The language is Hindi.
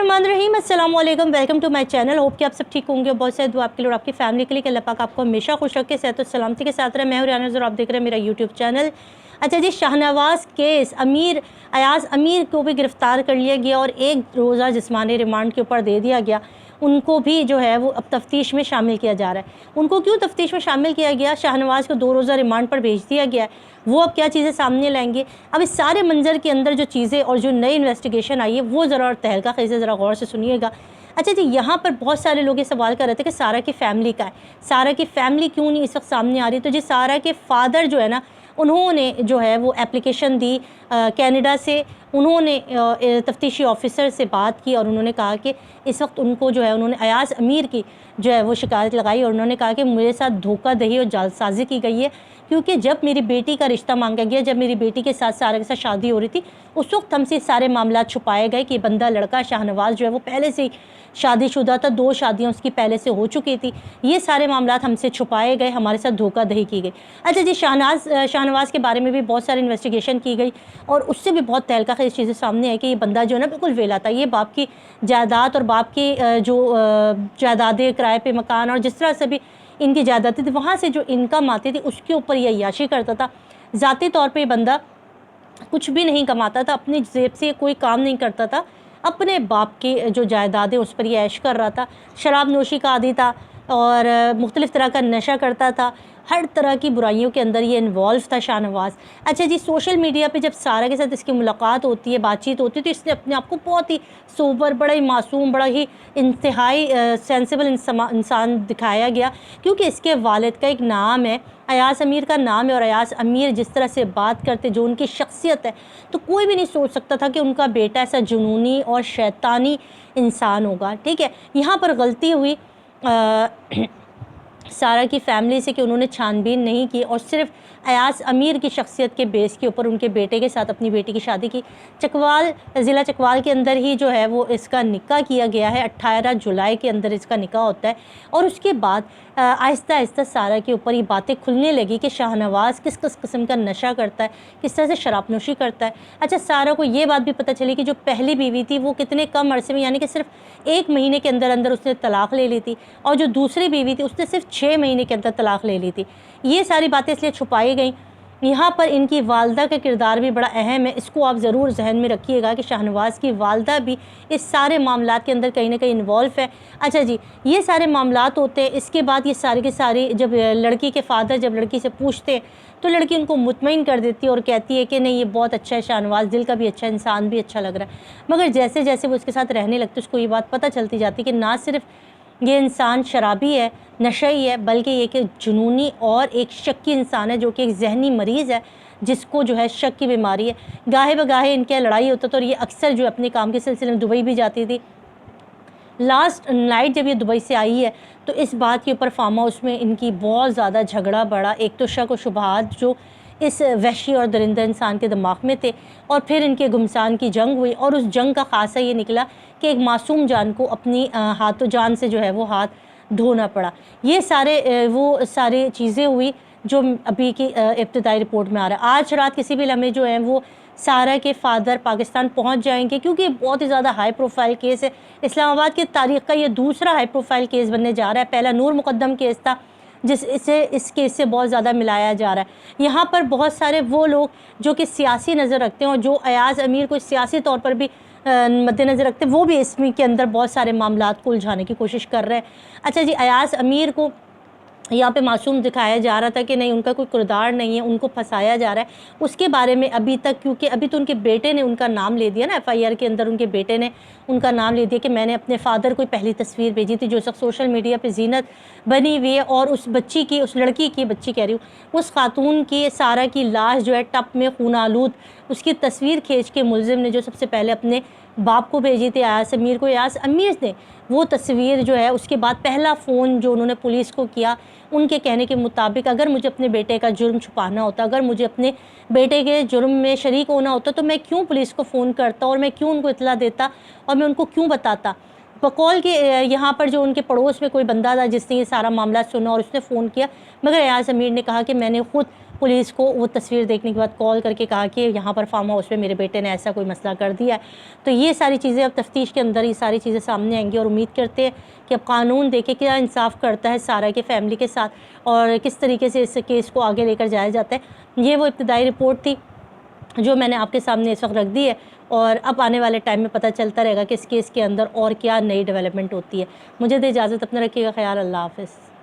बिस्मिल्लाहिर्रहमानिर्रहीम, अस्सलाम वालेकुम, welcome to my channel. Hope कि आप सब ठीक होंगे। बहुत सारे दुआ आपके लिए और आपकी फैमिली के लिए कि अल्लाह पाक आपको हमेशा खुश रखे, सेहत और सलामती के साथ रहे। मैं हूं रियाना, आप देख रहे हैं मेरा यूट्यूब चैनल। अच्छा जी, शाहनवाज़ केस अयाज़ अमीर को भी गिरफ़्तार कर लिया गया और एक रोज़ा जिस्मानी रिमांड के ऊपर दे दिया गया। उनको भी जो है वो अब तफ्तीश में शामिल किया जा रहा है। उनको क्यों तफ्तीश में शामिल किया गया? शाहनवाज़ को 2 रोज़ा रिमांड पर भेज दिया गया है। वो अब क्या चीज़ें सामने लाएंगे? अब इस सारे मंजर के अंदर जो चीज़ें और जो नई इन्वेस्टिगेशन आई है वो ज़रा और तहलका ख़ीज़ ज़रा गौर से सुनिएगा। अच्छा जी, यहाँ पर बहुत सारे लोग ये सवाल कर रहे थे कि सारा की फ़ैमिली का है, सारा की फ़ैमिली क्यों नहीं इस वक्त सामने आ रही? तो जी, सारा के फ़ादर जो है ना, उन्होंने जो है वो एप्लीकेशन दी कनाडा से। उन्होंने तफ्तीशी ऑफ़िसर से बात की और उन्होंने कहा कि इस वक्त उनको जो है, उन्होंने अयाज़ अमीर की जो है वो शिकायत लगाई और उन्होंने कहा कि मेरे साथ धोखाधड़ी और जालसाज़ी की गई है, क्योंकि जब मेरी बेटी का रिश्ता मांगा गया, जब मेरी बेटी के साथ सारा के साथ शादी हो रही थी, उस वक्त हमसे सारे मामला छुपाए गए कि बंदा लड़का शाहनवाज़ जो है वो पहले से ही शादीशुदा था, 2 शादियाँ उसकी पहले से हो चुकी थी। ये सारे मामला हमसे छुपाए गए, हमारे साथ धोखाधड़ी की गई। अच्छा जी, शाहनवाज़ के बारे में भी बहुत सारी इन्वेस्टिगेशन की गई और उससे भी बहुत तहलका ख़ीज़ चीज़ें सामने आई कि ये बंदा जो है ना बिल्कुल वेला था। ये बाप की जायदाद और बाप की जो जायदादें, किराए पे मकान और जिस तरह से भी इनकी जायदादें थी, वहाँ से जो इनकम आती थी उसके ऊपर ये अय्याशी करता था। ज़ाती तौर पे ये बंदा कुछ भी नहीं कमाता था, अपनी जेब से कोई काम नहीं करता था, अपने बाप की जो जायदादें उस पर ये ऐश कर रहा था। शराब नोशी का आदी था और मुख्तलिफ़ तरह का नशा करता था। हर तरह की बुराइयों के अंदर ये इन्वॉल्व था शाहनवाज़। अच्छा जी, सोशल मीडिया पे जब सारा के साथ इसकी मुलाकात होती है, बातचीत होती है, तो इसने अपने आप को बहुत ही सोबर, बड़ा ही मासूम, बड़ा ही इंतहाई सेंसिबल इंसान दिखाया गया, क्योंकि इसके वालिद का एक नाम है, अयाज़ अमीर का नाम है। और अयाज़ अमीर जिस तरह से बात करते, जो उनकी शख्सियत है, तो कोई भी नहीं सोच सकता था कि उनका बेटा ऐसा जुनूनी और शैतानी इंसान होगा। ठीक है, यहाँ पर गलती हुई सारा की फ़ैमिली से कि उन्होंने छानबीन नहीं की और सिर्फ अयाज़ अमीर की शख्सियत के बेस के ऊपर उनके बेटे के साथ अपनी बेटी की शादी की। ज़िला चकवाल के अंदर ही जो है वो इसका निकाह किया गया है। 18 जुलाई के अंदर इसका निकाह होता है और उसके बाद आहिस्ता आहिस्ता सारा के ऊपर ये बातें खुलने लगी कि शाहनवाज़ किस किस किस्म का नशा करता है, किस तरह से शराबनोशी करता है। अच्छा, सारा को ये बात भी पता चली कि जो पहली बीवी थी वो कितने कम अरसे में, यानी कि सिर्फ 1 महीने के अंदर अंदर उसने तलाक़ ले ली थी, और जो दूसरी बीवी थी उसने सिर्फ 6 महीने के अंदर तलाक़ ले ली थी। ये सारी बातें इसलिए छुपाई गई। यहाँ पर इनकी वालदा का किरदार भी बड़ा अहम है, इसको आप ज़रूर जहन में रखिएगा कि शाहनवाज़ की वालदा भी इस सारे मामलात के अंदर कहीं ना कहीं इन्वॉल्व है। अच्छा जी, ये सारे मामलात होते हैं। इसके बाद ये सारी के सारी जब लड़की के फ़ादर जब लड़की से पूछते हैं तो लड़की उनको मुतमईन कर देती है और कहती है कि नहीं, ये बहुत अच्छा है, शाहनवाज़ दिल का भी अच्छा, इंसान भी अच्छा लग रहा है। मगर जैसे जैसे वो इसके साथ रहने लगते उसको ये बात पता चलती जाती कि ना सिर्फ ये इंसान शराबी है, नशई है, बल्कि ये कि जुनूनी और एक शक्की इंसान है, जो कि एक जहनी मरीज़ है, जिसको जो है शक की बीमारी है। गाहे बगाहे इनके लड़ाई होता था और ये अक्सर जो अपने काम के सिलसिले में दुबई भी जाती थी। लास्ट नाइट जब ये दुबई से आई है तो इस बात के ऊपर फार्म हाउस में इनकी बहुत ज़्यादा झगड़ा बढ़ा। एक तो शक व शुबहात जो इस वहशी और दरिंदा इंसान के दिमाग में थे, और फिर इनके गुमसान की जंग हुई और उस जंग का ख़ासा ये निकला कि एक मासूम जान को अपनी हाथों जान से जो है वो हाथ धोना पड़ा। ये सारे वो सारी चीज़ें हुई जो अभी की इब्तिदाई रिपोर्ट में आ रहा है। आज रात किसी भी लम्हे जो है वो सारा के फ़ादर पाकिस्तान पहुंच जाएंगे, क्योंकि ये बहुत ही ज़्यादा हाई प्रोफाइल केस है। इस्लामाबाद की तारीख़ का ये दूसरा हाई प्रोफाइल केस बनने जा रहा है। पहला नूर मुकद्दम केस था जिसे इस केस से बहुत ज़्यादा मिलाया जा रहा है। यहाँ पर बहुत सारे वो लोग जो कि सियासी नज़र रखते हैं और जो अयाज़ अमीर को सियासी तौर पर भी मद्देनज़र रखते हैं, वो भी इसमें के अंदर बहुत सारे मामलात को उलझाने की कोशिश कर रहे हैं। अच्छा जी, अयाज़ अमीर को यहाँ पे मासूम दिखाया जा रहा था कि नहीं, उनका कोई किरदार नहीं है, उनको फंसाया जा रहा है। उसके बारे में अभी तक, क्योंकि अभी तो उनके बेटे ने उनका नाम ले दिया ना, FIR के अंदर उनके बेटे ने उनका नाम ले दिया कि मैंने अपने फ़ादर को पहली तस्वीर भेजी थी जो सब सोशल मीडिया पे ज़ीनत बनी हुई है, और उस बच्ची की, उस लड़की की, बच्ची कह रही हूँ, उस खातून की, सारा की लाश जो है टप में खून आलूद, उसकी तस्वीर खींच के मुलजिम ने जो सबसे पहले अपने बाप को भेजी थी, अयाज़ अमीर को। अयाज़ अमीर ने वो तस्वीर जो है उसके बाद पहला फ़ोन जो उन्होंने पुलिस को किया, उनके कहने के मुताबिक अगर मुझे अपने बेटे का जुर्म छुपाना होता, अगर मुझे अपने बेटे के जुर्म में शरीक होना होता, तो मैं क्यों पुलिस को फ़ोन करता और मैं क्यों उनको इत्तला देता और मैं उनको क्यों बताता। बकौल के यहाँ पर जो उनके पड़ोस में कोई बंदा था जिसने ये सारा मामला सुना और उसने फ़ोन किया, मगर अयाज़ अमीर ने कहा कि मैंने ख़ुद पुलिस को वो तस्वीर देखने के बाद कॉल करके कहा कि यहाँ पर फार्म हाउस में मेरे बेटे ने ऐसा कोई मसला कर दिया है। तो ये सारी चीज़ें अब तफ्तीश के अंदर ये सारी चीज़ें सामने आएंगी और उम्मीद करते हैं कि अब कानून देखे क्या इंसाफ़ करता है सारा के फैमिली के साथ और किस तरीके से इस केस को आगे लेकर जाया जाता है। ये वो इब्तदाई रिपोर्ट थी जो मैंने आपके सामने इस वक्त रख दी है और अब आने वाले टाइम में पता चलता रहेगा कि इस केस के अंदर और क्या नई डेवलपमेंट होती है। मुझे दे इजाज़त, अपना रखिएगा ख्याल, अल्लाह हाफ़िज़।